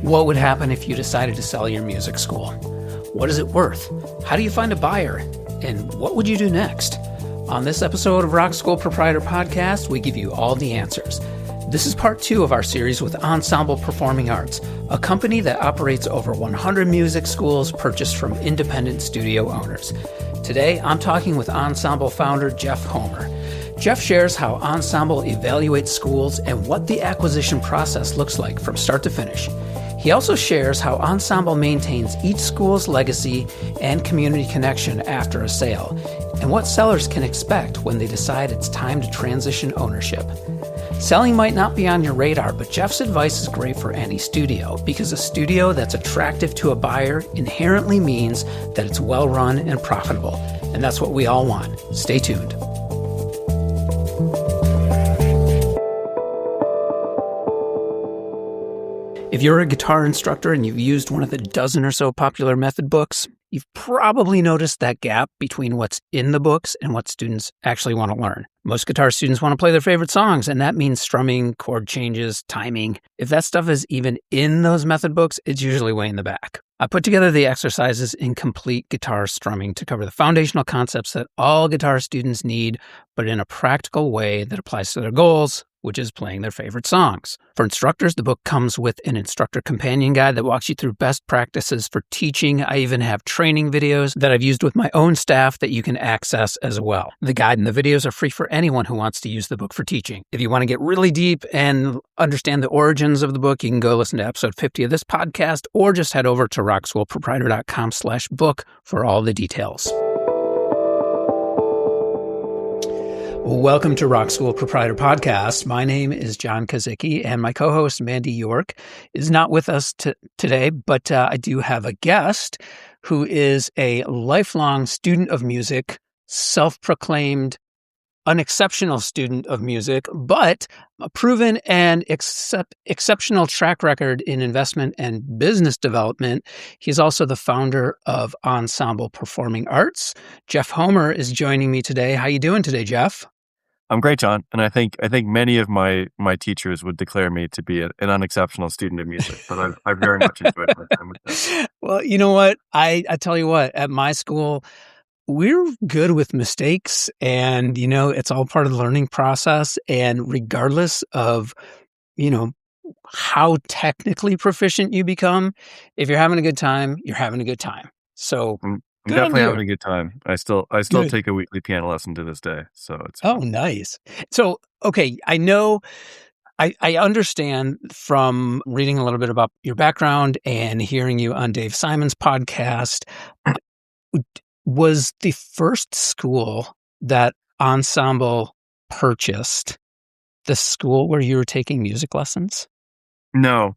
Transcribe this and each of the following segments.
What would happen if you decided to sell your music school? What is it worth? How do you find a buyer? And what would you do next? On this episode of Rock School Proprietor Podcast, we give you all the answers. This is part 2 of our series with Ensemble Performing Arts, a company that operates over 100 music schools purchased from independent studio owners. Today, I'm talking with Ensemble founder Jeff Homer. Jeff shares how Ensemble evaluates schools and what the acquisition process looks like from start to finish. He also shares how Ensemble maintains each school's legacy and community connection after a sale, and what sellers can expect when they decide it's time to transition ownership. Selling might not be on your radar, but Jeff's advice is great for any studio, because a studio that's attractive to a buyer inherently means that it's well-run and profitable, and that's what we all want. Stay tuned. If you're a guitar instructor and you've used one of the dozen or so popular method books, you've probably noticed that gap between what's in the books and what students actually want to learn. Most guitar students want to play their favorite songs, and that means strumming, chord changes, timing. If that stuff is even in those method books, it's usually way in the back. I put together the exercises in Complete Guitar Strumming to cover the foundational concepts that all guitar students need, but in a practical way that applies to their goals, which is playing their favorite songs. For instructors, the book comes with an instructor companion guide that walks you through best practices for teaching. I even have training videos that I've used with my own staff that you can access as well. The guide and the videos are free for anyone who wants to use the book for teaching. If you want to get really deep and understand the origins of the book, you can go listen to episode 50 of this podcast, or just head over to rockschoolproprietor.com/book for all the details. Welcome to Rock School Proprietor Podcast. My name is John Kazicki, and my co-host Mandy York is not with us today, but I do have a guest who is a lifelong student of music, self-proclaimed unexceptional student of music, but a proven and exceptional track record in investment and business development. He's also the founder of Ensemble Performing Arts. Jeff Homer is joining me today. How you doing today, Jeff? I'm great, John. And I think many of my teachers would declare me to be an unexceptional student of music, but I've very much enjoyed my time with them. Well, you know what? I tell you what, at my school, we're good with mistakes, and, it's all part of the learning process. And regardless of, how technically proficient you become, if you're having a good time, you're having a good time. So I'm definitely having a good time. I still good. Take a weekly piano lesson to this day. So it's fun. Nice. So, okay, I know, I understand from reading a little bit about your background and hearing you on Dave Simon's podcast. Was the first school that Ensemble purchased the school where you were taking music lessons? No,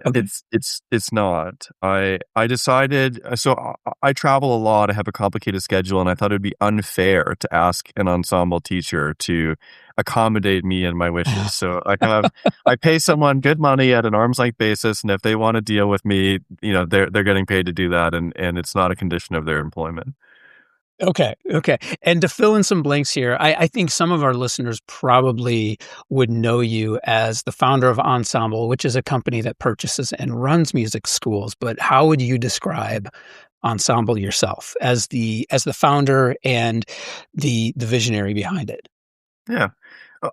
Okay. it's not. I decided, so I travel a lot. I have a complicated schedule, and I thought it'd be unfair to ask an ensemble teacher to accommodate me and my wishes. So I pay someone good money at an arm's length basis, and if they want to deal with me, they're getting paid to do that, and it's not a condition of their employment. Okay. And to fill in some blanks here, I think some of our listeners probably would know you as the founder of Ensemble, which is a company that purchases and runs music schools. But how would you describe Ensemble yourself as the founder and the visionary behind it? Yeah.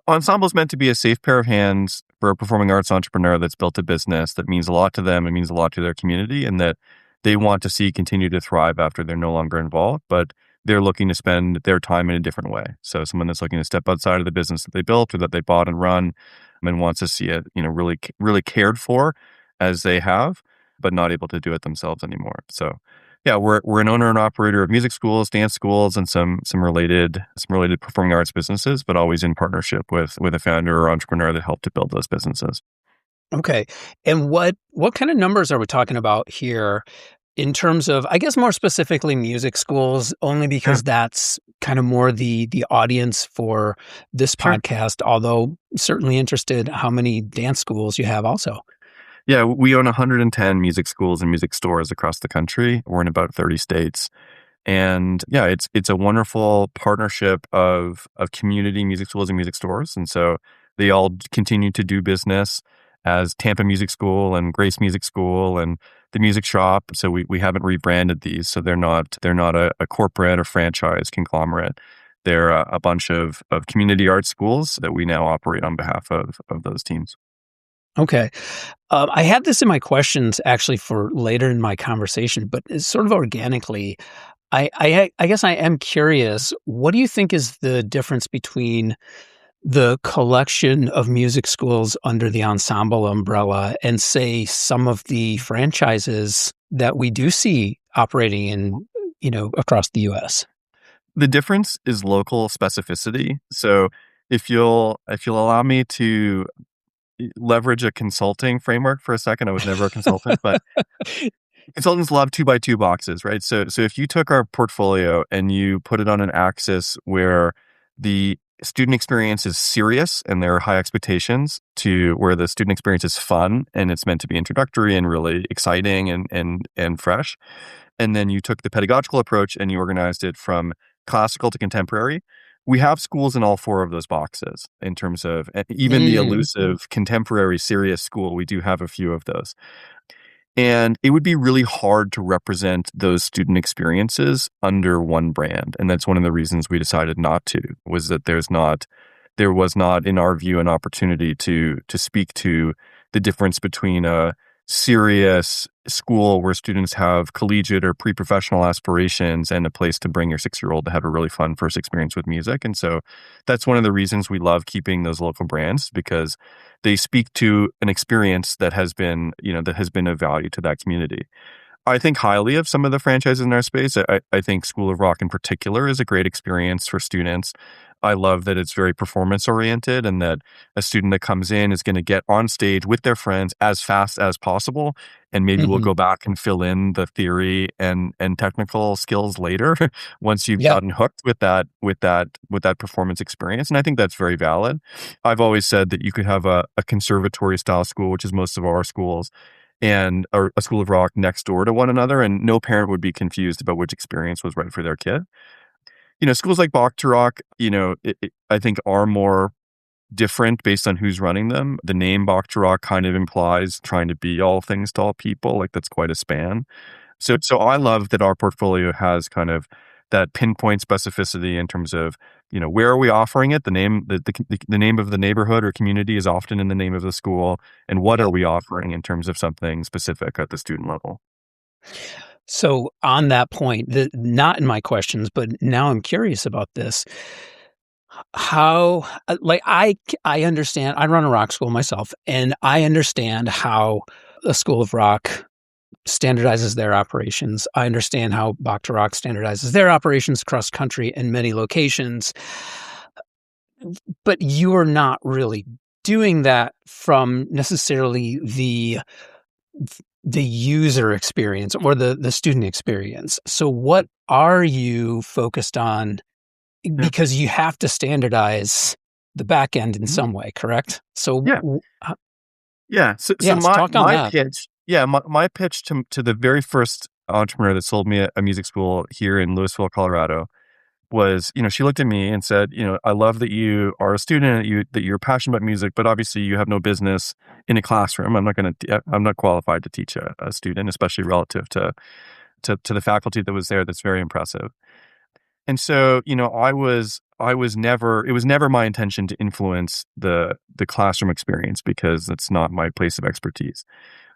Ensemble is meant to be a safe pair of hands for a performing arts entrepreneur that's built a business that means a lot to them, it means a lot to their community, and that they want to see continue to thrive after they're no longer involved, but they're looking to spend their time in a different way. So someone that's looking to step outside of the business that they built or that they bought and run, and wants to see it, really, really cared for as they have, but not able to do it themselves anymore. So yeah, we're an owner and operator of music schools, dance schools, and some related performing arts businesses, but always in partnership with a founder or entrepreneur that helped to build those businesses. Okay. And what kind of numbers are we talking about here in terms of, I guess more specifically, music schools, only because that's kind of more the audience for this podcast, although certainly interested how many dance schools you have also. Yeah, we own 110 music schools and music stores across the country. We're in about 30 states. And yeah, it's a wonderful partnership of community music schools and music stores. And so they all continue to do business. as Tampa Music School and Grace Music School and the Music Shop. So we haven't rebranded these. So they're not a corporate or franchise conglomerate. They're a bunch of community art schools that we now operate on behalf of those teams. Okay. I had this in my questions actually for later in my conversation, but it's sort of organically. I guess I am curious. What do you think is the difference between the collection of music schools under the Ensemble umbrella and, say, some of the franchises that we do see operating in, across the U.S.? The difference is local specificity. So if you'll allow me to leverage a consulting framework for a second, I was never a consultant, but consultants love 2x2 boxes, right? So if you took our portfolio and you put it on an axis where the student experience is serious and there are high expectations, to where the student experience is fun and it's meant to be introductory and really exciting and fresh, and then you took the pedagogical approach and you organized it from classical to contemporary, we have schools in all four of those boxes in terms of even the elusive contemporary serious school. We do have a few of those. And it would be really hard to represent those student experiences under one brand. And that's one of the reasons we decided not to, was that there was not, in our view, an opportunity to speak to the difference between a serious school where students have collegiate or pre-professional aspirations and a place to bring your 6-year-old to have a really fun first experience with music. And so that's one of the reasons we love keeping those local brands, because they speak to an experience that has been of value to that community. I think highly of some of the franchises in our space. I think School of Rock in particular is a great experience for students. I love that it's very performance oriented and that a student that comes in is going to get on stage with their friends as fast as possible. And maybe we'll go back and fill in the theory and technical skills later once you've gotten hooked with that performance experience. And I think that's very valid. I've always said that you could have a conservatory style school, which is most of our schools, and a School of Rock next door to one another, and no parent would be confused about which experience was right for their kid. Schools like Bach to Rock, I think are more different based on who's running them. The name Bach to Rock kind of implies trying to be all things to all people. Like, that's quite a span. So I love that our portfolio has kind of that pinpoint specificity in terms of, where are we offering it? The name of the neighborhood or community is often in the name of the school. And what are we offering in terms of something specific at the student level? So on that point, not in my questions, but now I'm curious about this. How, I understand, I run a rock school myself, and I understand how a School of Rock standardizes their operations. I understand how Bach to Rock standardizes their operations across country in many locations. But you are not really doing that from necessarily the user experience or the student experience. So what are you focused on? Because you have to standardize the back end in some way, correct? So So talk on that. My pitch to the very first entrepreneur that sold me a music school here in Louisville, Colorado, was, she looked at me and said, I love that you are a student, that you're passionate about music, but obviously you have no business in a classroom. I'm not qualified to teach a student, especially relative to the faculty that was there. That's very impressive. And so, it was never my intention to influence the classroom experience, because that's not my place of expertise.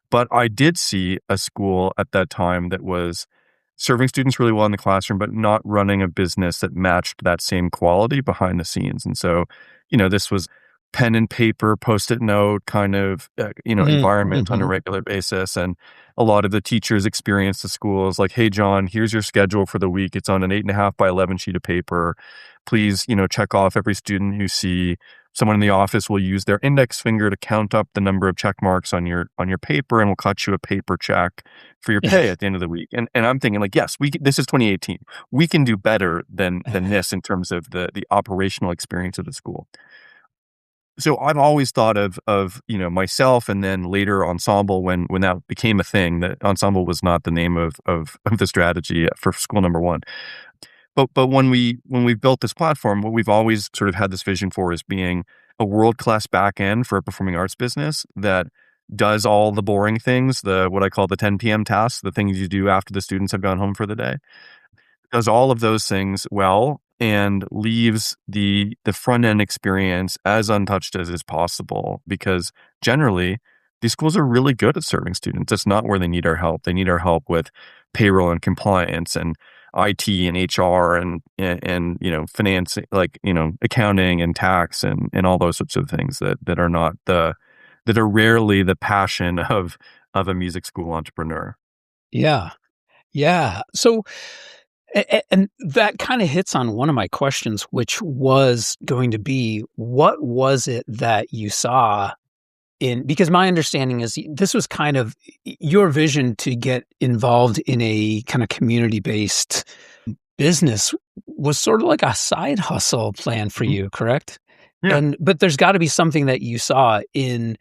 But I did see a school at that time that was serving students really well in the classroom, but not running a business that matched that same quality behind the scenes. And so, this was pen and paper, Post-it note kind of, environment on a regular basis. And a lot of the teachers experience the schools like, hey, John, here's your schedule for the week. It's on an 8.5 by 11 sheet of paper. Please, check off every student you see. Someone in the office will use their index finger to count up the number of check marks on your paper, and will cut you a paper check for your pay at the end of the week. And I'm thinking, like, yes, this is 2018. We can do better than this in terms of the operational experience of the school. So I've always thought of myself, and then later Ensemble, when that became a thing. That Ensemble was not the name of the strategy for school number one. But when we've built this platform, what we've always sort of had this vision for is being a world-class back end for a performing arts business that does all the boring things, the what I call the 10 p.m. tasks, the things you do after the students have gone home for the day, does all of those things well and leaves the front end experience as untouched as is possible because generally these schools are really good at serving students. That's not where they need our help. They need our help with payroll and compliance and IT and HR and finance, like accounting and tax and all those sorts of things that are not that are rarely the passion of a music school entrepreneur. Yeah. Yeah. So, and that kind of hits on one of my questions, which was going to be, what was it that you saw because my understanding is this was kind of your vision to get involved in a kind of community-based business was sort of like a side hustle plan for Mhm. you, correct? Yeah, But there's got to be something that you saw in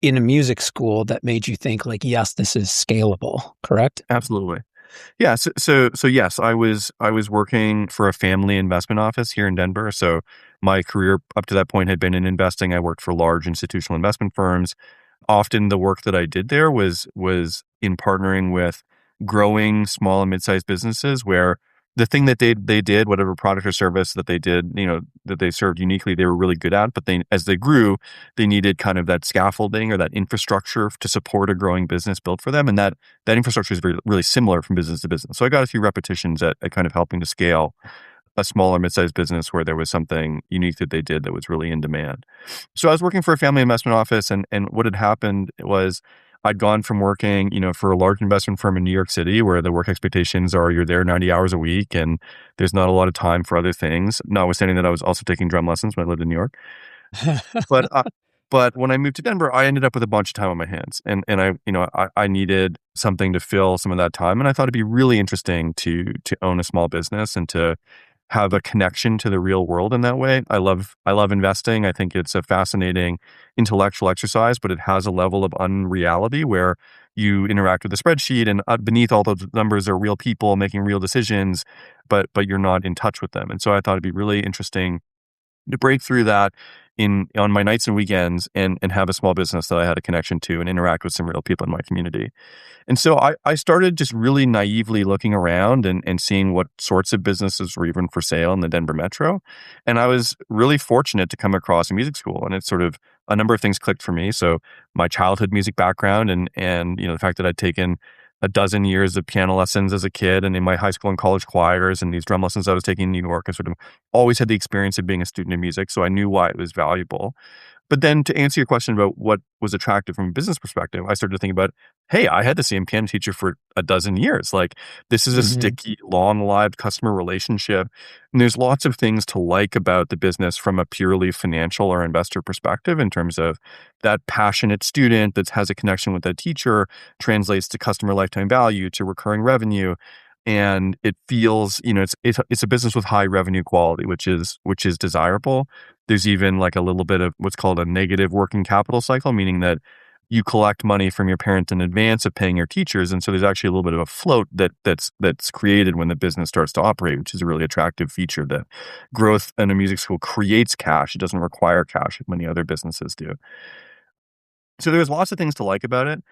a music school that made you think like, yes, this is scalable, correct? absolutely. Yeah, so yes, I was working for a family investment office here in Denver. So my career up to that point had been in investing. I worked for large institutional investment firms. Often the work that I did there was in partnering with growing small and mid-sized businesses where the thing that they did, whatever product or service that they did, that they served uniquely, they were really good at. But they as they grew, they needed kind of that scaffolding or that infrastructure to support a growing business built for them. And that infrastructure is really similar from business to business. So I got a few repetitions at kind of helping to scale a smaller mid-sized business where there was something unique that they did that was really in demand. So I was working for a family investment office, and what had happened was I'd gone from working, for a large investment firm in New York City where the work expectations are you're there 90 hours a week and there's not a lot of time for other things, notwithstanding that I was also taking drum lessons when I lived in New York. But but when I moved to Denver, I ended up with a bunch of time on my hands, and I needed something to fill some of that time, and I thought it'd be really interesting to own a small business and to have a connection to the real world in that way. I love investing. I think it's a fascinating intellectual exercise, but it has a level of unreality where you interact with a spreadsheet and beneath all those numbers are real people making real decisions, but you're not in touch with them. And so I thought it'd be really interesting to break through that in on my nights and weekends and have a small business that I had a connection to and interact with some real people in my community. And so I started just really naively looking around and seeing what sorts of businesses were even for sale in the Denver metro. And I was really fortunate to come across a music school, and it's sort of a number of things clicked for me. So my childhood music background and the fact that I'd taken a dozen years of piano lessons as a kid and in my high school and college choirs and these drum lessons I was taking in New York, I sort of always had the experience of being a student of music. So I knew why it was valuable. But then to answer your question about what was attractive from a business perspective, I started to think about, hey, I had the same piano teacher for a dozen years. Like this is a Mhm. sticky, long-lived customer relationship. And there's lots of things to like about the business from a purely financial or investor perspective in terms of that passionate student that has a connection with that teacher translates to customer lifetime value, to recurring revenue. And it feels, it's a business with high revenue quality, which is desirable. There's even like a little bit of what's called a negative working capital cycle, meaning that you collect money from your parents in advance of paying your teachers. And so there's actually a little bit of a float that's created when the business starts to operate, which is a really attractive feature that growth in a music school creates cash. It doesn't require cash like many other businesses do. So there's lots of things to like about it.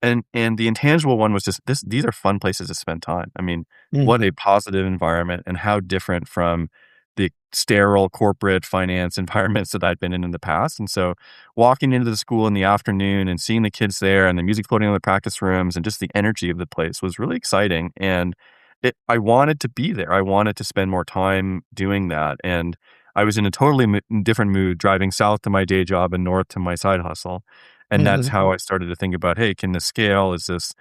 And the intangible one was just these are fun places to spend time. I mean, Mm. what a positive environment and how different from the sterile corporate finance environments that I'd been in the past. And so walking into the school in the afternoon and seeing the kids there and the music floating in the practice rooms and just the energy of the place was really exciting. And I wanted to be there. I wanted to spend more time doing that. And I was in a totally different mood driving south to my day job and north to my side hustle. And that's Mhm. how I started to think about, hey, can this scale? Is this,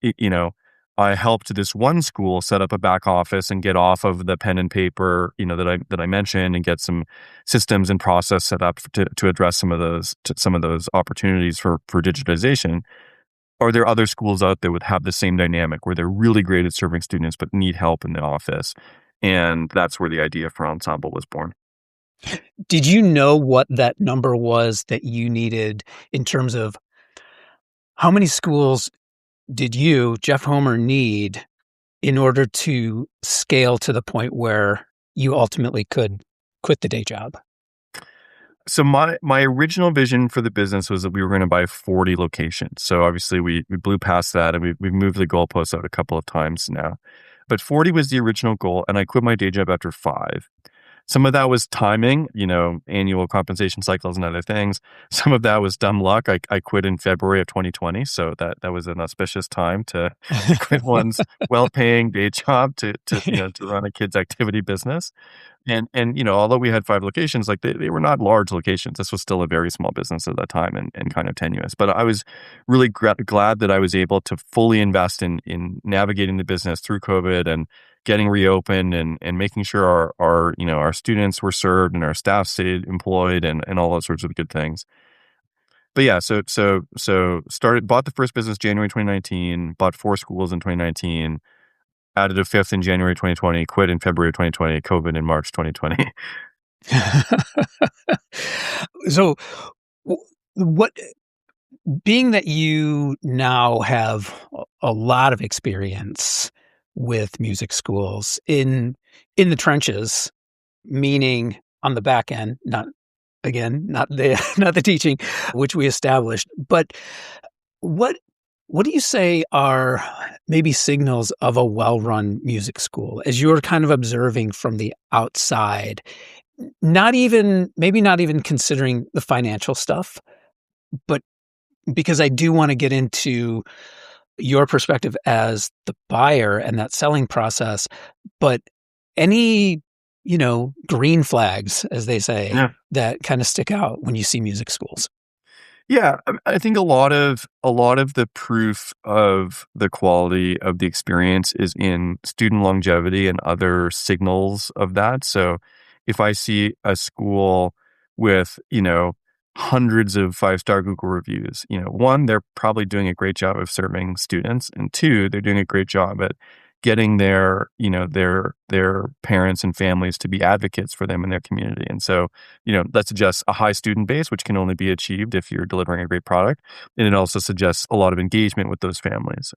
y- you know, I helped this one school set up a back office and get off of the pen and paper, that I mentioned, and get some systems and process set up to address some of those opportunities for digitization. Are there other schools out there would have the same dynamic where they're really great at serving students but need help in the office? And that's where the idea for Ensemble was born. Did you know what that number was that you needed in terms of how many schools did you, Jeff Homer, need in order to scale to the point where you ultimately could quit the day job? So my original vision for the business was that we were going to buy 40 locations. So obviously we blew past that, and we've moved the goalposts out a couple of times now. But 40 was the original goal, and I quit my day job after 5. Some of that was timing, annual compensation cycles and other things. Some of that was dumb luck. I quit in February of 2020, so that was an auspicious time to quit one's well-paying day job to run a kids activity business. And although we had 5 locations, like they were not large locations. This was still a very small business at that time, and kind of tenuous. But I was really glad that I was able to fully invest in navigating the business through COVID and getting reopened, and making sure our students were served and our staff stayed employed, and all those sorts of good things. But yeah, so bought the first business January 2019, bought 4 schools in 2019, added a 5th in January 2020, quit in February 2020, COVID in March 2020. So, what, being that you now have a lot of experience with music schools in the trenches, meaning on the back end, not not the not the teaching, which we established, but what what do you say are maybe signals of a well-run music school as you're kind of observing from the outside? Not even considering the financial stuff, but because I do want to get into your perspective as the buyer and that selling process, but any, green flags, as they say, Yeah. that kind of stick out when you see music schools. Yeah, I think a lot of the proof of the quality of the experience is in student longevity and other signals of that. So if I see a school with, hundreds of 5-star Google reviews, one, they're probably doing a great job of serving students, and two, they're doing a great job at getting their parents and families to be advocates for them in their community. And so, that suggests a high student base, which can only be achieved if you're delivering a great product. And it also suggests a lot of engagement with those families.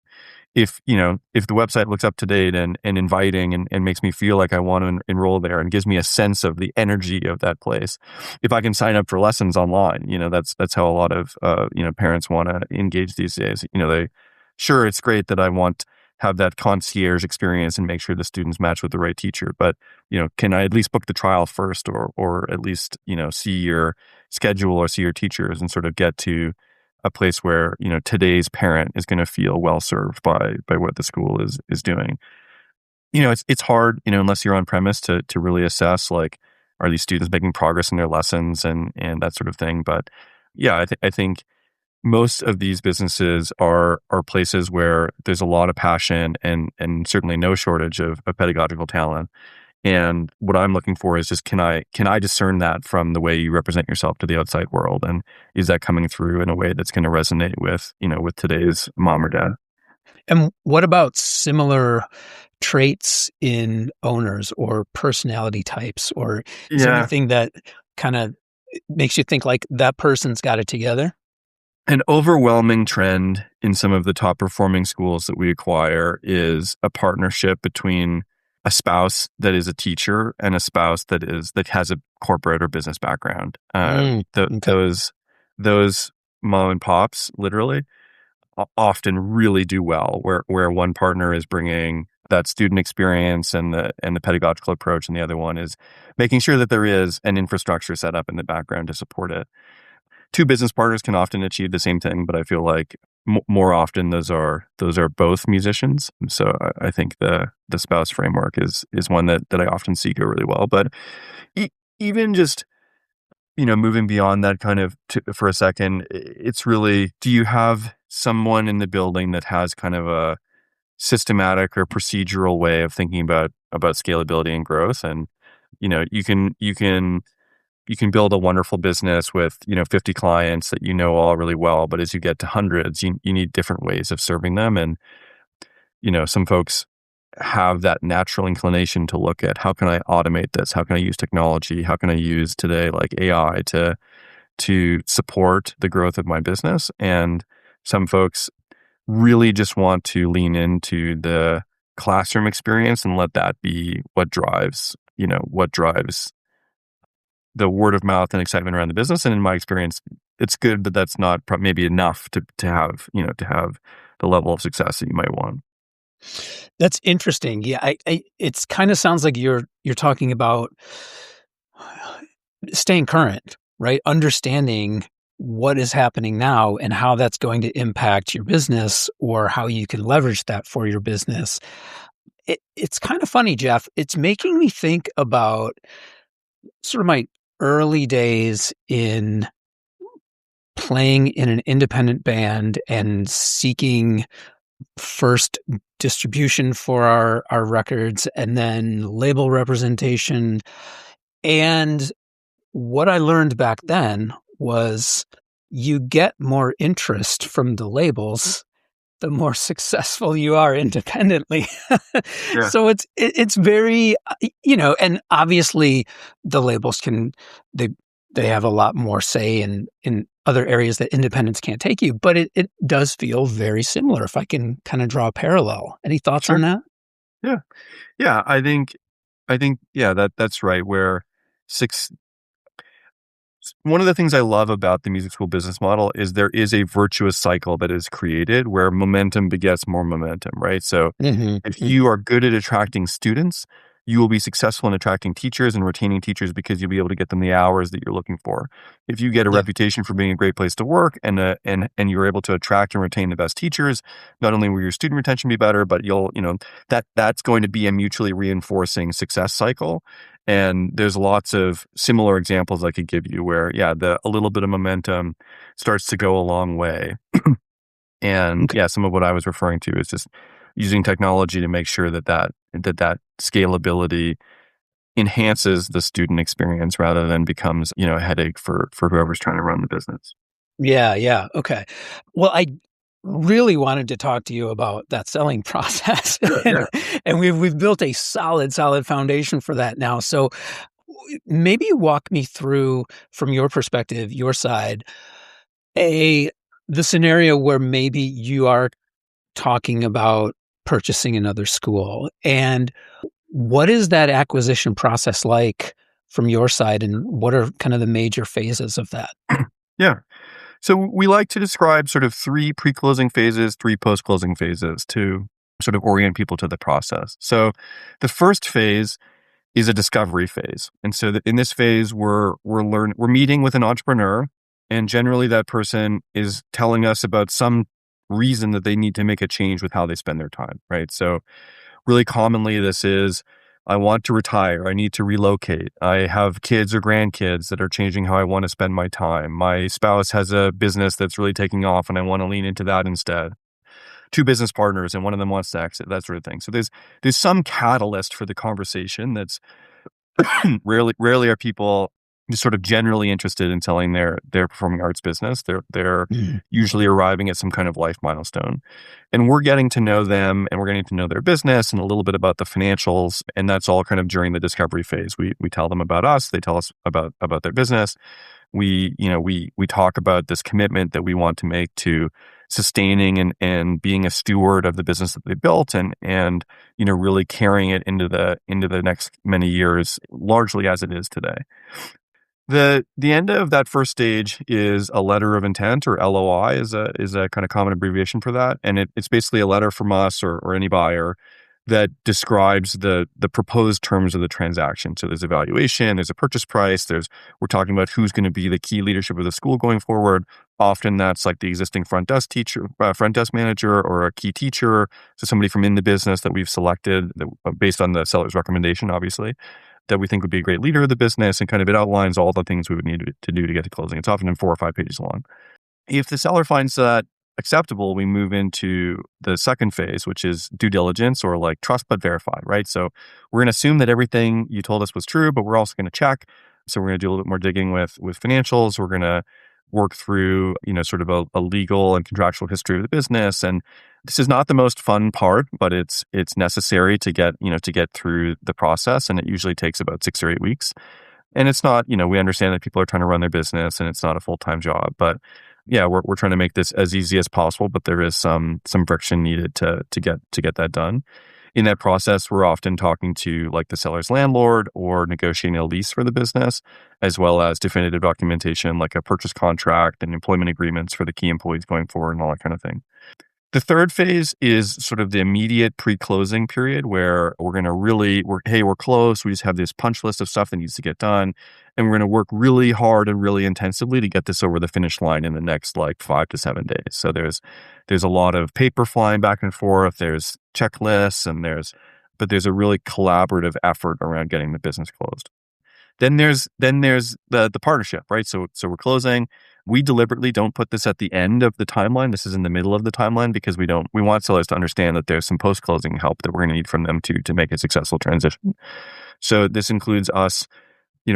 If the website looks up to date and inviting, and makes me feel like I want to enroll there, and gives me a sense of the energy of that place, if I can sign up for lessons online, that's how a lot of parents want to engage these days. Sure, it's great that I want have that concierge experience and make sure the students match with the right teacher. But, can I at least book the trial first, or at least, see your schedule or see your teachers, and sort of get to a place where, today's parent is going to feel well served by what the school is doing. It's hard, unless you're on premise, to really assess, like, are these students making progress in their lessons, and that sort of thing. But yeah, I think most of these businesses are places where there's a lot of passion, and certainly no shortage of pedagogical talent. And what I'm looking for is just, can I discern that from the way you represent yourself to the outside world, and is that coming through in a way that's going to resonate with today's mom or dad? And what about similar traits in owners or personality types? Or is there Yeah, anything that kind of makes you think like that person's got it together? an overwhelming trend in some of the top performing schools that we acquire is a partnership between a spouse that is a teacher and a spouse that has a corporate or business background. Okay. Those mom and pops literally often really do well, where one partner is bringing that student experience and the pedagogical approach, and the other one is making sure that there is an infrastructure set up in the background to support it. 2 business partners can often achieve the same thing, but I feel like more often those are both musicians. So I think the spouse framework is one that I often see go really well. But even just, moving beyond that kind of for a second, it's really, do you have someone in the building that has kind of a systematic or procedural way of thinking about scalability and growth? And you can build a wonderful business with 50 clients that all really well, but as you get to hundreds, you need different ways of serving them. And some folks have that natural inclination to look at, how can I automate this, how can I use technology, how can I use today like AI to support the growth of my business. And some folks really just want to lean into the classroom experience and let that be what drives the word of mouth and excitement around the business. And in my experience, it's good, but that's not maybe enough to have, to have the level of success that you might want. That's interesting. Yeah, it's kind of sounds like you're talking about staying current, right? Understanding what is happening now and how that's going to impact your business or how you can leverage that for your business. It's kind of funny, Jeff. It's making me think about sort of my early days in playing in an independent band and seeking first distribution for our records and then label representation. And what I learned back then was you get more interest from the labels the more successful you are independently. Yeah. So it's very, and obviously the labels they have a lot more say in other areas that independents can't take you, but it does feel very similar if I can kind of draw a parallel. Any thoughts on Sure. that? Yeah. Yeah. I think, yeah, that's right. Where six, one of the things I love about the music school business model is there is a virtuous cycle that is created where momentum begets more momentum, right? So if Mm-hmm. you are good at attracting students, you will be successful in attracting teachers and retaining teachers because you'll be able to get them the hours that you're looking for. If you get a Yeah. reputation for being a great place to work and you're able to attract and retain the best teachers, not only will your student retention be better, but that's going to be a mutually reinforcing success cycle. And there's lots of similar examples I could give you where, yeah, a little bit of momentum starts to go a long way. And Okay. yeah, some of what I was referring to is just using technology to make sure that scalability enhances the student experience rather than becomes, a headache for whoever's trying to run the business. Yeah. Yeah. Okay. Well, I really wanted to talk to you about that selling process, Sure, and yeah. we've built a solid foundation for that now. So maybe you walk me through from your perspective, your side, a the scenario where maybe you are talking about purchasing another school, and what is that acquisition process like from your side, and what are kind of the major phases of that? Yeah. So we like to describe sort of 3 pre-closing phases, 3 post-closing phases to sort of orient people to the process. So the first phase is a discovery phase. And so in this phase, we're meeting with an entrepreneur, and generally that person is telling us about some reason that they need to make a change with how they spend their time, right? So really commonly this is, I want to retire. I need to relocate. I have kids or grandkids that are changing how I want to spend my time. My spouse has a business that's really taking off and I want to lean into that instead. 2 business partners and one of them wants to exit, that sort of thing. So there's some catalyst for the conversation that's rarely are people just sort of generally interested in selling their performing arts business. They're Mm. usually arriving at some kind of life milestone. And we're getting to know them and we're getting to know their business and a little bit about the financials. And that's all kind of during the discovery phase. We tell them about us, they tell us about their business. We talk about this commitment that we want to make to sustaining and being a steward of the business that they built and really carrying it into the next many years, largely as it is today. The end of that first stage is a letter of intent, or LOI is a kind of common abbreviation for that. And it's basically a letter from us or any buyer that describes the proposed terms of the transaction. So there's a valuation, there's a purchase price, we're talking about who's going to be the key leadership of the school going forward. Often that's like the existing front desk manager, or a key teacher, so somebody from in the business that we've selected based on the seller's recommendation, obviously, that we think would be a great leader of the business, and kind of it outlines all the things we would need to do to get to closing. It's often in 4 or 5 pages long. If the seller finds that acceptable, we move into the second phase, which is due diligence, or like trust but verify, right? So we're going to assume that everything you told us was true, but we're also going to check. So we're going to do a little bit more digging with financials. We're going to work through, sort of a legal and contractual history of the business. And this is not the most fun part, but it's necessary to get through the process. And it usually takes about 6 or 8 weeks. And it's not, we understand that people are trying to run their business and it's not a full-time job, but yeah, we're trying to make this as easy as possible, but there is some friction needed to get that done. in that process, we're often talking to like the seller's landlord or negotiating a lease for the business, as well as definitive documentation like a purchase contract and employment agreements for the key employees going forward and all that kind of thing. The third phase is sort of the immediate pre-closing period where we're going to we're close. We just have this punch list of stuff that needs to get done. And we're going to work really hard and really intensively to get this over the finish line in the next like 5 to 7 days. So there's a lot of paper flying back and forth. There's checklists but there's a really collaborative effort around getting the business closed. Then there's the partnership, right? So we're closing. We deliberately don't put this at the end of the timeline. This is in the middle of the timeline because we want sellers to understand that there's some post-closing help that we're going to need from them to make a successful transition. So this includes us,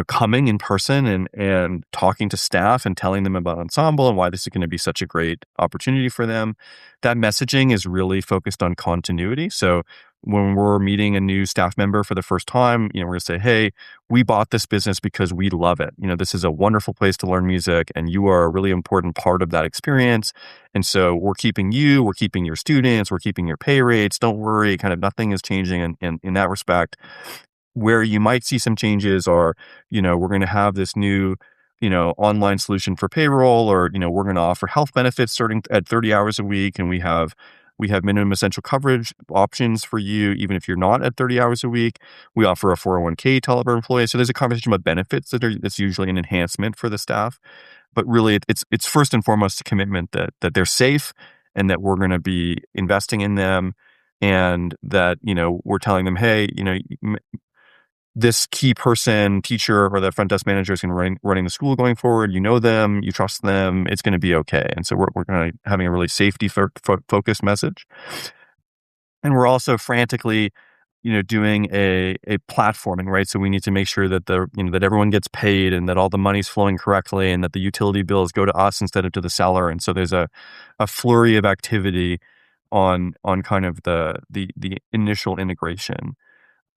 coming in person and talking to staff and telling them about Ensemble and why this is going to be such a great opportunity for them. That messaging is really focused on continuity. So when we're meeting a new staff member for the first time, we're going to say, hey, we bought this business because we love it. This is a wonderful place to learn music and you are a really important part of that experience. And so we're keeping your students, we're keeping your pay rates. Don't worry, kind of nothing is changing in that respect. Where you might see some changes are, we're going to have this new, online solution for payroll, or, we're going to offer health benefits starting at 30 hours a week. And we have minimum essential coverage options for you, even if you're not at 30 hours a week. We offer a 401k to all of our employees. So there's a conversation about benefits that's usually an enhancement for the staff. But really, it's first and foremost a commitment that they're safe and that we're going to be investing in them, and that, we're telling them, hey, this key person, teacher, or the front desk manager is going to running the school going forward. You know them, you trust them, it's going to be okay. And so we're going to having a really safety focused message. And we're also frantically, doing a platforming, right? So we need to make sure that that everyone gets paid and that all the money's flowing correctly and that the utility bills go to us instead of to the seller. And so there's a flurry of activity on kind of the initial integration.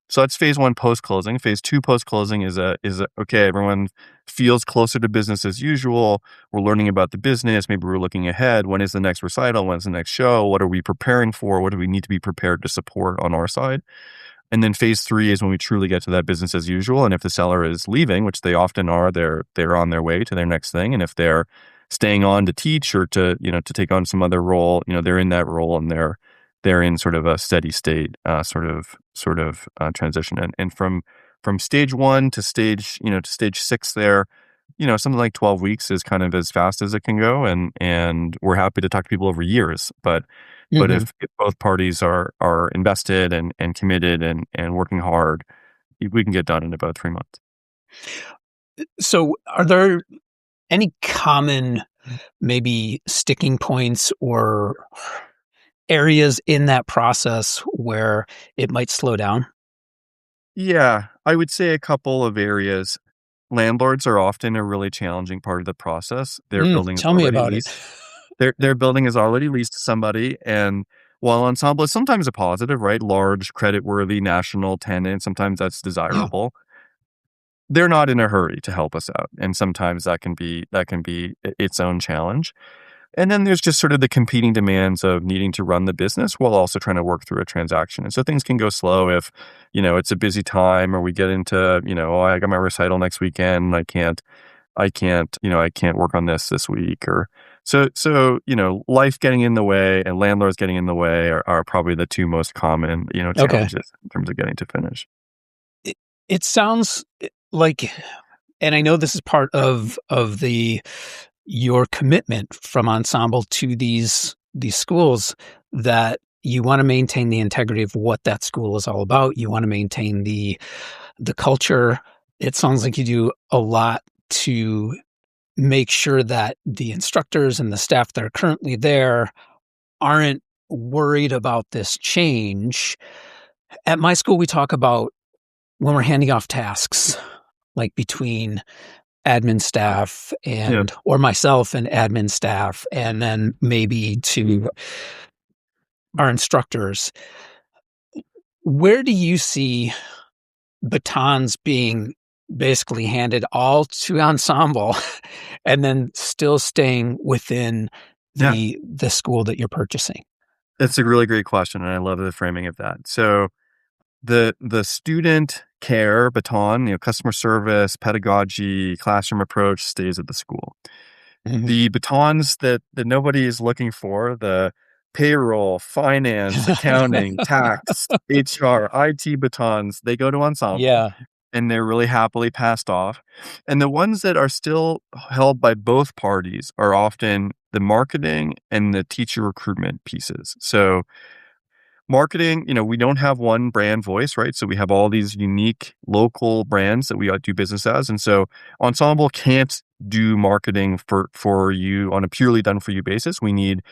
So that's phase one post-closing. Phase two post-closing is okay, everyone feels closer to business as usual. We're learning about the business. Maybe we're looking ahead. When is the next recital? When's the next show? What are we preparing for? What do we need to be prepared to support on our side? And then phase three is when we truly get to that business as usual. And if the seller is leaving, which they often are, they're on their way to their next thing. And if they're staying on to teach or to take on some other role, they're in that role and they're in sort of a steady state sort of transition. And from stage one to stage 6 there, something like 12 weeks is kind of as fast as it can go. And we're happy to talk to people over years. But if both parties are invested and committed and working hard, we can get done in about 3 months. So are there any common maybe sticking points or areas in that process where it might slow down? Yeah, I would say a couple of areas. Landlords are often a really challenging part of the process. Their building is Tell me already about leased. it. Their building is already leased to somebody, and while Ensemble is sometimes a positive, right? Large, credit-worthy national tenant, sometimes that's Yeah. desirable. They're not in a hurry to help us out, and sometimes that can be its own challenge. And then there's just sort of the competing demands of needing to run the business while also trying to work through a transaction. And so things can go slow if, it's a busy time, or we get into, I got my recital next weekend. I can't work on this week. Or so, life getting in the way and landlords getting in the way are probably the two most common, challenges in terms of getting to finish. It sounds like, and I know this is part of your commitment from Ensemble to these schools, that you want to maintain the integrity of what that school is all about. You want to maintain the culture. It sounds like you do a lot to make sure that the instructors and the staff that are currently there aren't worried about this change. At my school, we talk about when we're handing off tasks, like between admin staff or myself and admin staff, and then maybe to our instructors. Where do you see batons being basically handed all to Ensemble and then still staying within the school that you're purchasing? It's a really great question, and I love the framing of that. So the student care baton, customer service, pedagogy, classroom approach stays at the school. Mhm. The batons that nobody is looking for, the payroll, finance, accounting, tax, HR, IT batons, they go to Ensemble, Yeah. and they're really happily passed off. And the ones that are still held by both parties are often the marketing and the teacher recruitment pieces. So marketing, we don't have one brand voice, right? So we have all these unique local brands that we do business as. And so Ensemble can't do marketing for you on a purely done for you basis. We need,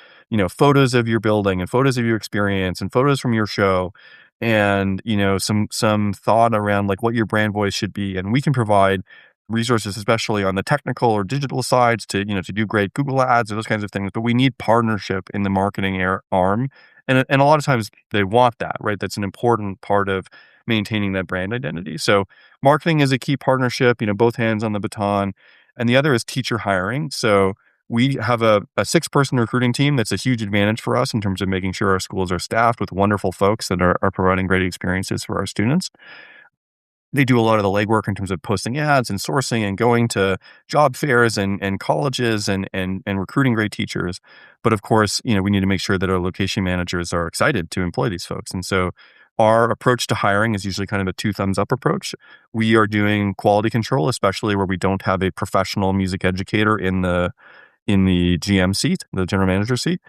photos of your building and photos of your experience and photos from your show and, some thought around like what your brand voice should be. And we can provide resources, especially on the technical or digital sides to do great Google ads or those kinds of things. But we need partnership in the marketing arm, and a lot of times they want that, right? That's an important part of maintaining that brand identity. So marketing is a key partnership, both hands on the baton. And the other is teacher hiring. So we have a 6-person recruiting team that's a huge advantage for us in terms of making sure our schools are staffed with wonderful folks that are providing great experiences for our students. They do a lot of the legwork in terms of posting ads and sourcing and going to job fairs and colleges and recruiting great teachers. But of course, we need to make sure that our location managers are excited to employ these folks. And so our approach to hiring is usually kind of a 2 thumbs up approach. We are doing quality control, especially where we don't have a professional music educator in the GM seat, the general manager seat.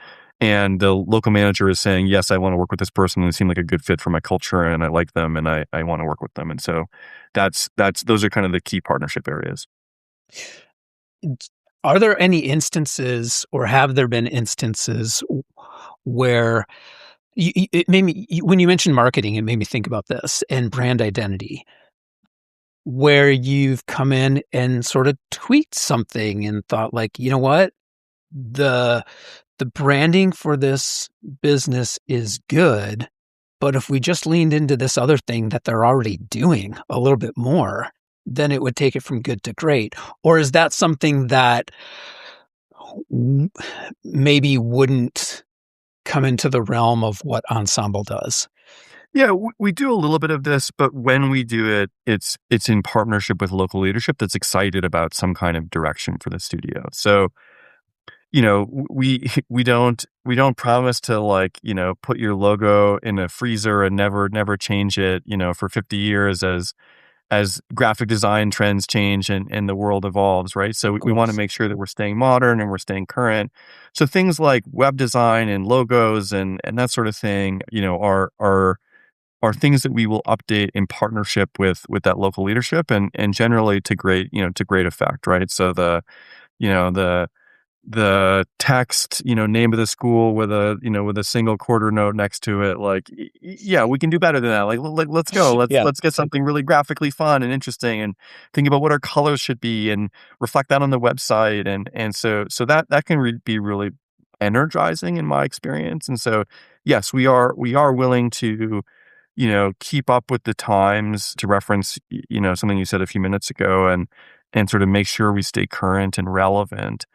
And the local manager is saying, yes, I want to work with this person and they seem like a good fit for my culture and I like them and I want to work with them. And so those are kind of the key partnership areas. Are there any instances, or have there been instances where it made me, when you mentioned marketing, it made me think about this and brand identity, where you've come in and sort of tweaked something and thought like, you know what, the branding for this business is good, but if we just leaned into this other thing that they're already doing a little bit more, then it would take it from good to great? Or is that something that maybe wouldn't come into the realm of what Ensemble does? Yeah, we do a little bit of this, but when we do it, it's in partnership with local leadership that's excited about some kind of direction for the studio. So we don't promise to like, put your logo in a freezer and never change it, for 50 years as graphic design trends change and the world evolves, right? So Of we want to course. make sure that we're staying modern and we're staying current. So things like web design and logos and that sort of thing, are things that we will update in partnership with that local leadership and generally to great effect, right? So you know, the text, name of the school with a single quarter note next to it, like, yeah, we can do better than that. Like, let's go. Let's Yeah. let's get something really graphically fun and interesting and think about what our colors should be and reflect that on the website. And so that can be really energizing in my experience. And so, yes, we are willing to, keep up with the times, to reference, something you said a few minutes ago, and sort of make sure we stay current and relevant.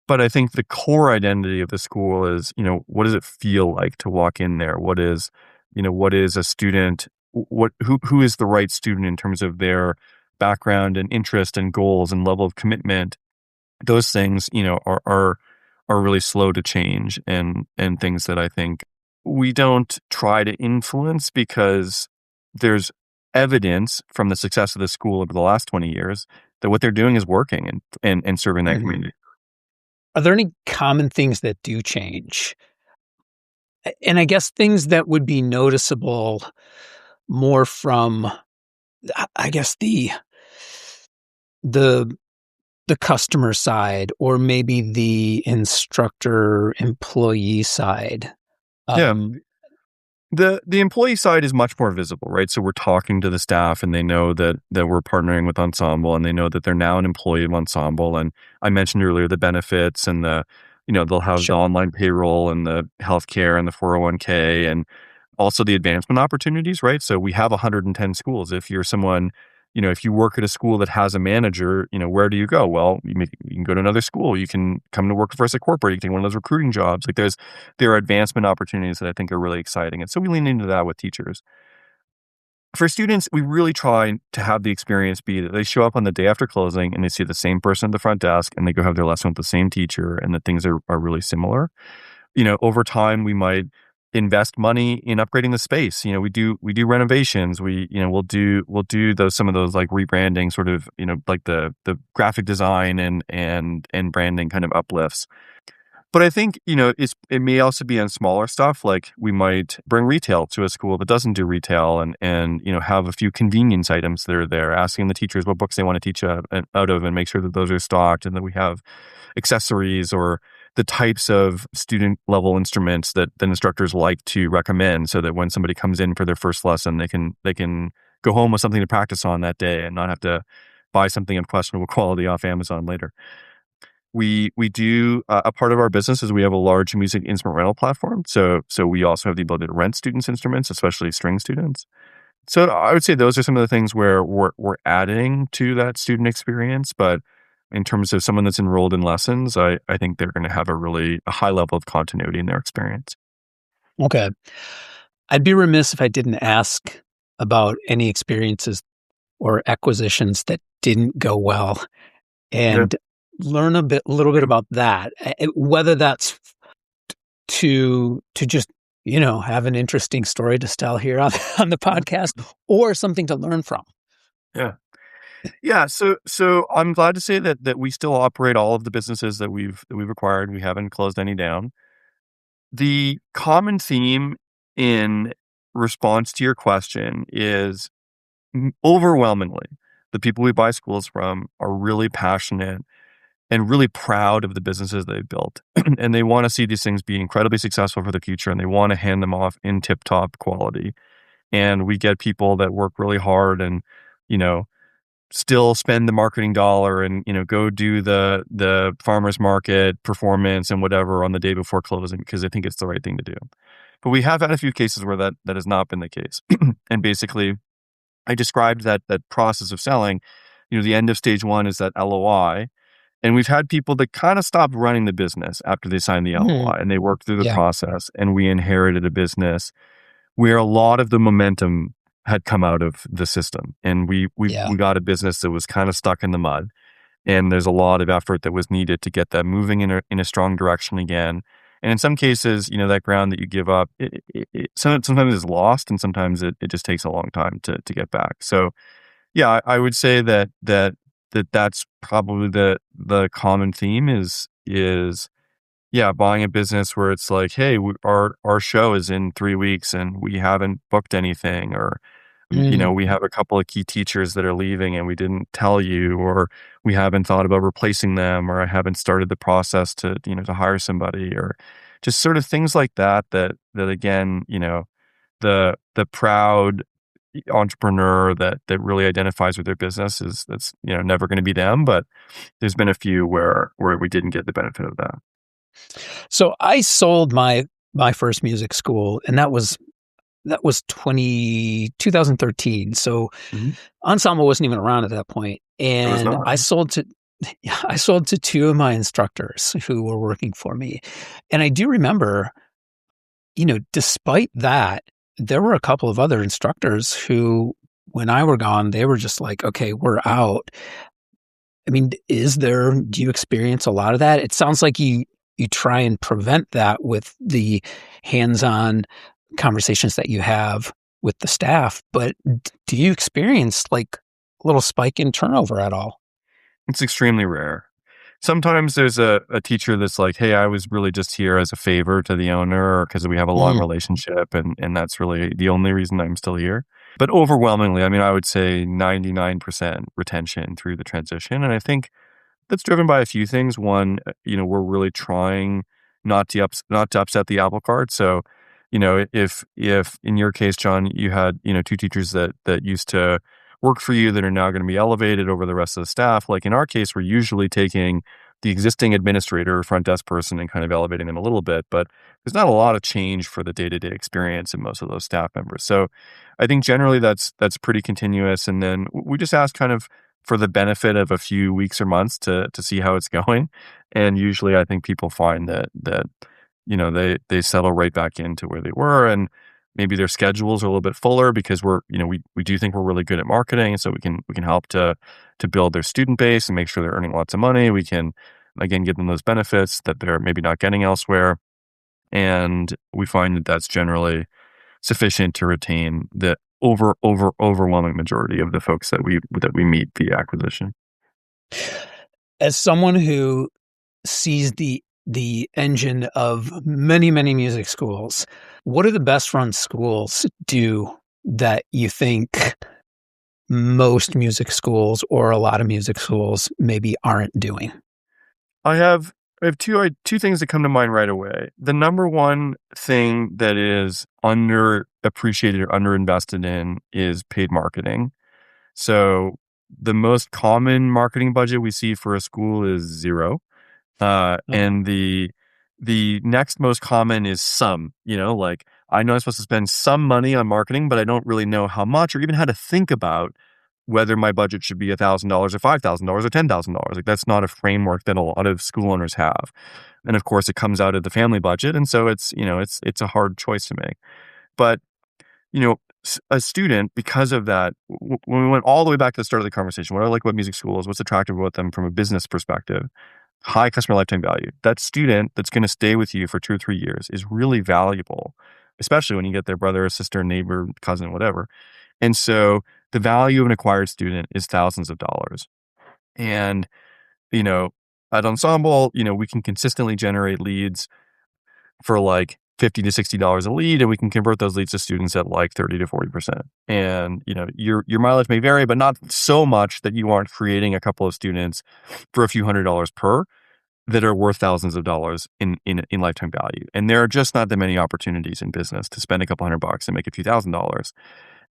But I think the core identity of the school is, what does it feel like to walk in there? What is a student? Who is the right student in terms of their background and interest and goals and level of commitment? Those things, are really slow to change and things that I think we don't try to influence because there's evidence from the success of the school over the last 20 years that what they're doing is working and serving that Mhm. community. Are there any common things that do change? And I guess things that would be noticeable more from, I guess, the the customer side, or maybe the instructor employee side. Yeah. Um, The employee side is much more visible, right? So we're talking to the staff and they know that we're partnering with Ensemble and they know that they're now an employee of Ensemble. And I mentioned earlier the benefits and they'll have the sure. online payroll and the healthcare and the 401k and also the advancement opportunities, right? So we have 110 schools. If you're someone if you work at a school that has a manager, where do you go? Well, you can go to another school. You can come to work for us at corporate. You can take one of those recruiting jobs. Like there are advancement opportunities that I think are really exciting. And so we lean into that with teachers. For students, we really try to have the experience be that they show up on the day after closing and they see the same person at the front desk and they go have their lesson with the same teacher and that things are really similar. Over time, we might invest money in upgrading the space. We do renovations. We'll do some of those like rebranding sort of, like the graphic design and branding kind of uplifts. But I think, it may also be on smaller stuff. Like we might bring retail to a school that doesn't do retail and have a few convenience items that are there, asking the teachers what books they want to teach out of and make sure that those are stocked and that we have accessories or the types of student level instruments that the instructors like to recommend so that when somebody comes in for their first lesson, they can go home with something to practice on that day and not have to buy something of questionable quality off Amazon later. We do a part of our business is we have a large music instrument rental platform. So we also have the ability to rent students instruments, especially string students. So I would say those are some of the things where we're adding to that student experience. But in terms of someone that's enrolled in lessons, I think they're going to have a high level of continuity in their experience. Okay. I'd be remiss if I didn't ask about any experiences or acquisitions that didn't go well and learn a little bit about that, whether that's to just, have an interesting story to tell here on the podcast or something to learn from. Yeah. Yeah. So I'm glad to say that we still operate all of the businesses that we've acquired. We haven't closed any down. The common theme in response to your question is overwhelmingly the people we buy schools from are really passionate and really proud of the businesses they've built. And they want to see these things be incredibly successful for the future and they want to hand them off in tip-top quality. And we get people that work really hard and, still spend the marketing dollar and, go do the farmer's market performance and whatever on the day before closing because they think it's the right thing to do. But we have had a few cases where that has not been the case. And basically, I described that process of selling, the end of stage one is that LOI. And we've had people that kind of stopped running the business after they signed the LOI and they worked through the process and we inherited a business where a lot of the momentum had come out of the system. And we got a business that was kind of stuck in the mud. And there's a lot of effort that was needed to get that moving in a strong direction again. And in some cases, that ground that you give up, sometimes is lost and sometimes it just takes a long time to get back. So yeah, I would say that's probably the common theme is buying a business where it's like, hey, our show is in 3 weeks and we haven't booked anything, or we have a couple of key teachers that are leaving and we didn't tell you, or we haven't thought about replacing them, or I haven't started the process to hire somebody, or just sort of things like that again, the proud entrepreneur that really identifies with their business that's never going to be them, but there's been a few where we didn't get the benefit of that. So I sold my first music school, and that was 2013. So Ensemble wasn't even around at that point, and I sold to two of my instructors who were working for me, and I do remember, despite that, there were a couple of other instructors who, when I were gone, they were just like, okay, we're out. I mean, do you experience a lot of that? It sounds like you try and prevent that with the hands-on conversations that you have with the staff, but do you experience like a little spike in turnover at all? It's extremely rare. Sometimes there's a teacher that's like, hey, I was really just here as a favor to the owner or because we have a long relationship and that's really the only reason I'm still here. But overwhelmingly, I mean, I would say 99% retention through the transition. And I think that's driven by a few things. One, we're really trying not to upset the apple cart. So, if in your case, John, you had, two teachers that used to work for you that are now going to be elevated over the rest of the staff. Like in our case, we're usually taking the existing administrator or front desk person and kind of elevating them a little bit, but there's not a lot of change for the day-to-day experience in most of those staff members. So I think generally that's pretty continuous. And then we just ask kind of for the benefit of a few weeks or months to see how it's going. And usually I think people find that they settle right back into where they were, and maybe their schedules are a little bit fuller because we do think we're really good at marketing, and so we can help to build their student base and make sure they're earning lots of money. We can again give them those benefits that they're maybe not getting elsewhere, and we find that that's generally sufficient to retain the overwhelming majority of the folks that we meet via acquisition. As someone who sees the engine of many music schools, what do the best run schools do that you think most music schools or a lot of music schools maybe aren't doing? I have two things that come to mind right away. The number one thing that is underappreciated or underinvested in is paid marketing. So the most common marketing budget we see for a school is zero. And the next most common is some, like I know I'm supposed to spend some money on marketing, but I don't really know how much or even how to think about whether my budget should be $1,000 or $5,000 or $10,000. Like that's not a framework that a lot of school owners have. And of course it comes out of the family budget. And so it's a hard choice to make. But, a student, because of that, when we went all the way back to the start of the conversation, what I like about music schools, what's attractive about them from a business perspective, high customer lifetime value. That student that's going to stay with you for 2 or 3 years is really valuable, especially when you get their brother or sister, neighbor, cousin, whatever. And so the value of an acquired student is thousands of dollars. And, at Ensemble, we can consistently generate leads for like $50 to $60 a lead, and we can convert those leads to students at like 30 to 40%. And, your mileage may vary, but not so much that you aren't creating a couple of students for a few $100s per that are worth thousands of dollars in lifetime value. And there are just not that many opportunities in business to spend a couple $100 and make a few $1,000s.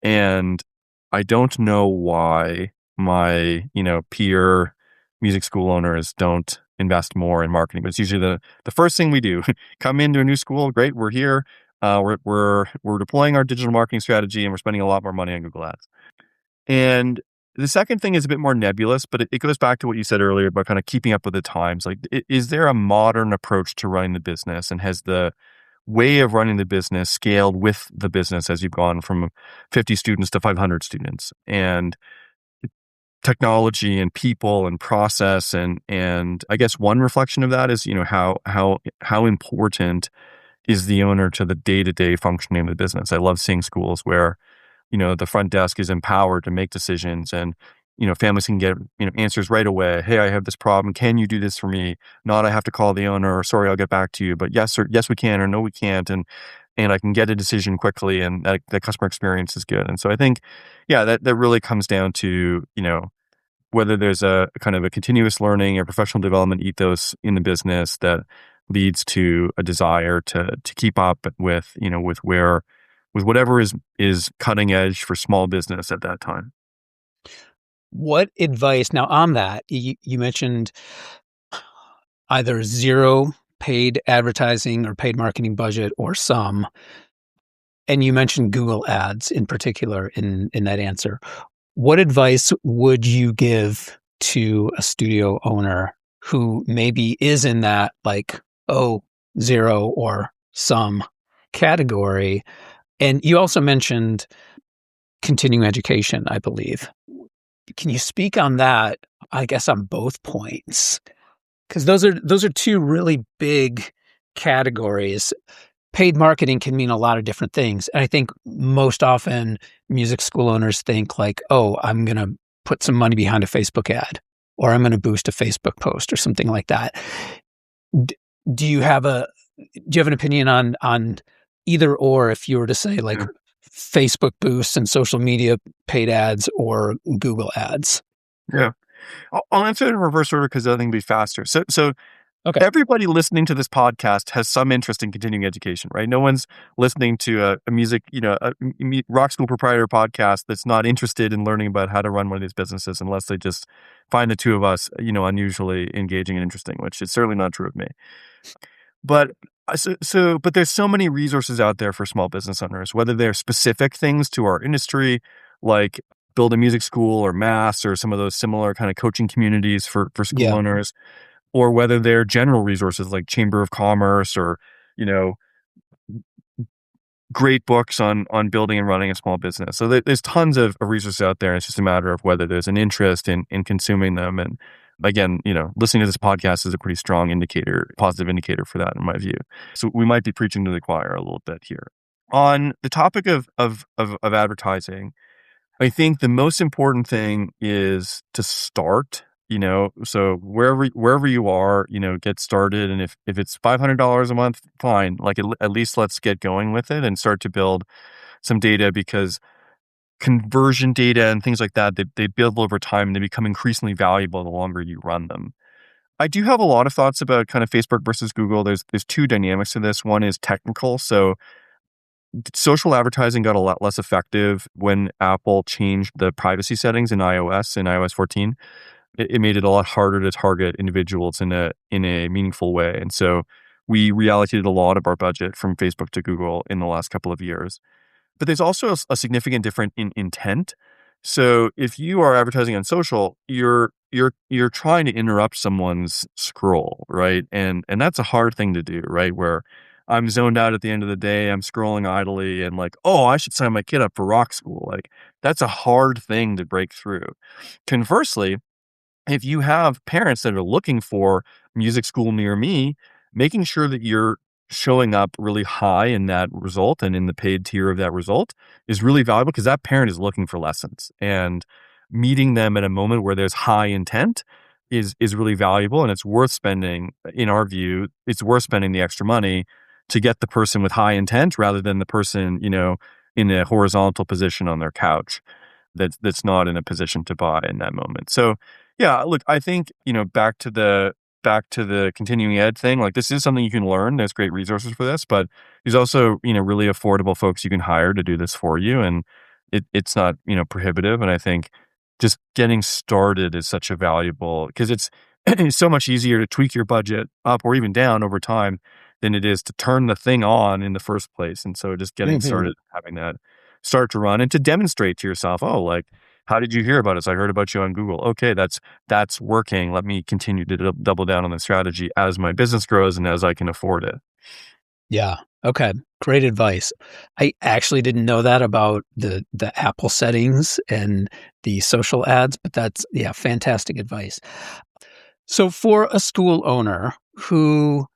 And I don't know why my, peer music school owners don't invest more in marketing, but it's usually the first thing we do. Come into a new school, great, we're here. We're deploying our digital marketing strategy, and we're spending a lot more money on Google Ads. And the second thing is a bit more nebulous, but it goes back to what you said earlier about kind of keeping up with the times. Like, is there a modern approach to running the business, and has the way of running the business scaled with the business as you've gone from 50 students to 500 students? And technology and people and process and I guess one reflection of that is how important is the owner to the day-to-day functioning of the business. I love seeing schools where the front desk is empowered to make decisions, and families can get answers right away. Hey, I have this problem, can you do this for me? Not I have to call the owner, or sorry, I'll get back to you, but yes we can, or no we can't, and I can get a decision quickly, and that customer experience is good. And so I think, that really comes down to, whether there's a kind of a continuous learning or professional development ethos in the business that leads to a desire to keep up with, with whatever is cutting edge for small business at that time. What advice, now on that, you mentioned either zero paid advertising or paid marketing budget or some, and you mentioned Google Ads in particular in that answer. What advice would you give to a studio owner who maybe is in that zero or some category? And you also mentioned continuing education, I believe. Can you speak on that, I guess, on both points? Because those are two really big categories. Paid marketing can mean a lot of different things. And I think most often music school owners think like, oh, I'm going to put some money behind a Facebook ad, or I'm going to boost a Facebook post or something like that. Do you have an opinion on either, or if you were to say like Facebook boosts and social media paid ads or Google ads? Yeah. I'll answer it in reverse order because I think it'll be faster. So Okay. Everybody listening to this podcast has some interest in continuing education, right? No one's listening to a music, rock school proprietor podcast that's not interested in learning about how to run one of these businesses unless they just find the two of us, unusually engaging and interesting, which is certainly not true of me. But but there's so many resources out there for small business owners, whether they're specific things to our industry, like Build a Music School or Mass or some of those similar kind of coaching communities for school Yeah. owners, or whether they're general resources like Chamber of Commerce or, you know, great books on building and running a small business. So there's tons of resources out there. It's just a matter of whether there's an interest in consuming them. And again, listening to this podcast is a pretty strong indicator, positive indicator for that in my view. So we might be preaching to the choir a little bit here. On the topic of advertising, I think the most important thing is to start. So wherever you are, get started. And if it's $500 a month, fine. Like at least let's get going with it and start to build some data, because conversion data and things like that, they build over time and they become increasingly valuable the longer you run them. I do have a lot of thoughts about kind of Facebook versus Google. There's two dynamics to this. One is technical. So social advertising got a lot less effective when Apple changed the privacy settings in iOS 14. It made it a lot harder to target individuals in a meaningful way. And so we reallocated a lot of our budget from Facebook to Google in the last couple of years. But there's also a significant difference in intent. So if you are advertising on social, you're trying to interrupt someone's scroll, right? And that's a hard thing to do, right? Where I'm zoned out at the end of the day, I'm scrolling idly and like, oh, I should sign my kid up for rock school. Like that's a hard thing to break through. Conversely, if you have parents that are looking for music school near me, making sure that you're showing up really high in that result and in the paid tier of that result is really valuable, because that parent is looking for lessons, and meeting them at a moment where there's high intent is really valuable. And it's worth spending, in our view, it's worth spending the extra money to get the person with high intent rather than the person, in a horizontal position on their couch that's not in a position to buy in that moment. So yeah, look, I think, back to the continuing ed thing, like this is something you can learn. There's great resources for this, but there's also, really affordable folks you can hire to do this for you. And it's not, prohibitive. And I think just getting started is such a valuable, because it's so much easier to tweak your budget up or even down over time than it is to turn the thing on in the first place. And so just getting started, having that start to run and to demonstrate to yourself, oh, like, how did you hear about us? I heard about you on Google. Okay, that's working. Let me continue to double down on the strategy as my business grows and as I can afford it. Yeah. Okay. Great advice. I actually didn't know that about the Apple settings and the social ads, but that's, fantastic advice. So for a school owner who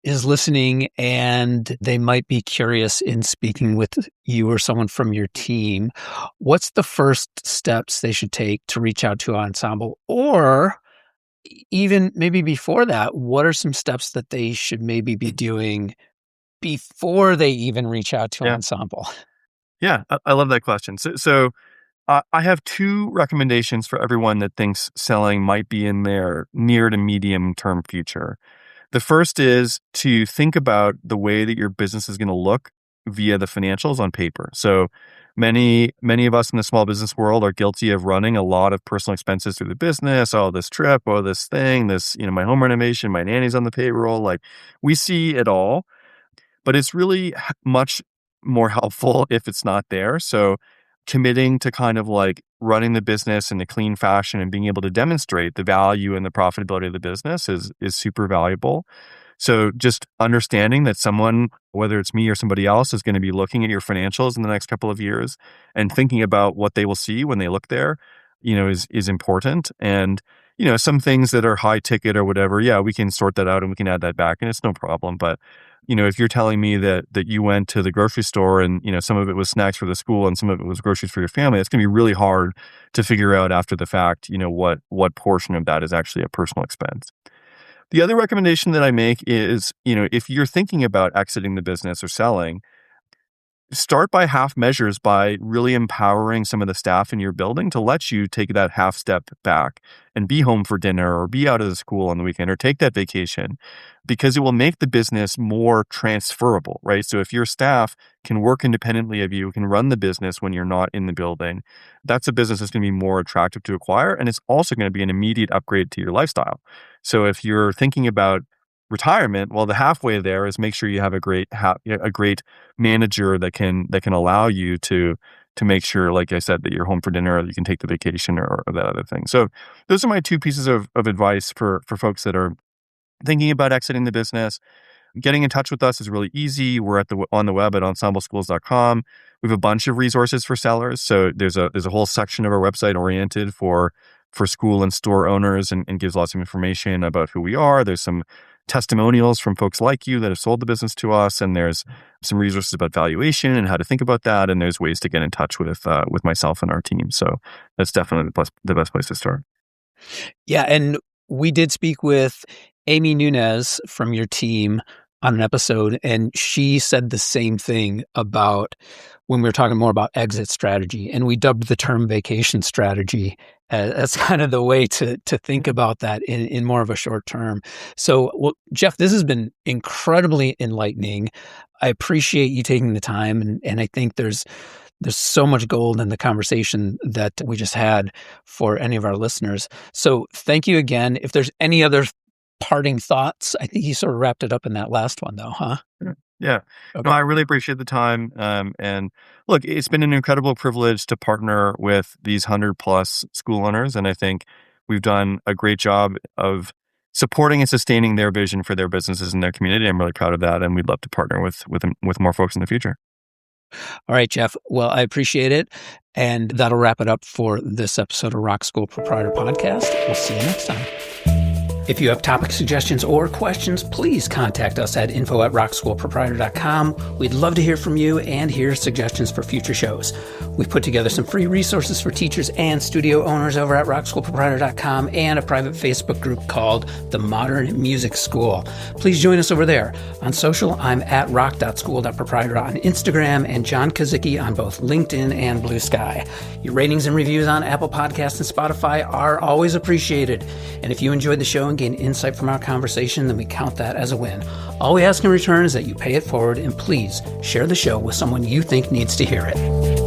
is listening and they might be curious in speaking with you or someone from your team, what's the first steps they should take to reach out to Ensemble? Or even maybe before that, what are some steps that they should maybe be doing before they even reach out to Ensemble? Yeah, I love that question. So I have two recommendations for everyone that thinks selling might be in their near to medium term future. The first is to think about the way that your business is going to look via the financials on paper. So many of us in the small business world are guilty of running a lot of personal expenses through the business. Oh, this trip, oh, this thing, this, my home renovation, my nanny's on the payroll. Like we see it all, but it's really much more helpful if it's not there. So committing to kind of like running the business in a clean fashion and being able to demonstrate the value and the profitability of the business is super valuable. So just understanding that someone, whether it's me or somebody else, is going to be looking at your financials in the next couple of years and thinking about what they will see when they look there, is important. And, some things that are high ticket or whatever, yeah, we can sort that out and we can add that back and it's no problem. But, if you're telling me that you went to the grocery store and, some of it was snacks for the school and some of it was groceries for your family, it's going to be really hard to figure out after the fact, what portion of that is actually a personal expense. The other recommendation that I make is, if you're thinking about exiting the business or selling, start by half measures by really empowering some of the staff in your building to let you take that half step back and be home for dinner or be out of the school on the weekend or take that vacation, because it will make the business more transferable, right? So if your staff can work independently of you, can run the business when you're not in the building, that's a business that's going to be more attractive to acquire. And it's also going to be an immediate upgrade to your lifestyle. So if you're thinking about retirement, well, the halfway there is make sure you have a great manager that can allow you to make sure, like I said, that you're home for dinner, or you can take the vacation or that other thing. So those are my two pieces of advice for folks that are thinking about exiting the business. Getting in touch with us is really easy. We're on the web at ensembleschools.com. We have a bunch of resources for sellers. So there's a whole section of our website oriented for school and store owners and gives lots of information about who we are. There's some testimonials from folks like you that have sold the business to us, and there's some resources about valuation and how to think about that, and there's ways to get in touch with myself and our team. So that's definitely the best place to start. Yeah, and we did speak with Amy Nunez from your team on an episode, and she said the same thing about when we were talking more about exit strategy, and we dubbed the term vacation strategy as kind of the way to think about that in more of a short term. So, well, Jeff, this has been incredibly enlightening. I appreciate you taking the time, and I think there's so much gold in the conversation that we just had for any of our listeners. So thank you again. If there's any other parting thoughts, I think you sort of wrapped it up in that last one though, huh? Yeah. Okay. No, I really appreciate the time. And look, it's been an incredible privilege to partner with these 100+ school owners. And I think we've done a great job of supporting and sustaining their vision for their businesses and their community. I'm really proud of that. And we'd love to partner with more folks in the future. All right, Jeff. Well, I appreciate it. And that'll wrap it up for this episode of Rock School Proprietor Podcast. We'll see you next time. If you have topic suggestions or questions, please contact us at info@rockschoolproprietor.com. We'd love to hear from you and hear suggestions for future shows. We've put together some free resources for teachers and studio owners over at rockschoolproprietor.com and a private Facebook group called The Modern Music School. Please join us over there. On social, I'm at rock.school.proprietor on Instagram and John Kazicki on both LinkedIn and Blue Sky. Your ratings and reviews on Apple Podcasts and Spotify are always appreciated. And if you enjoyed the show and gain insight from our conversation, then we count that as a win. All we ask in return is that you pay it forward, and please share the show with someone you think needs to hear it.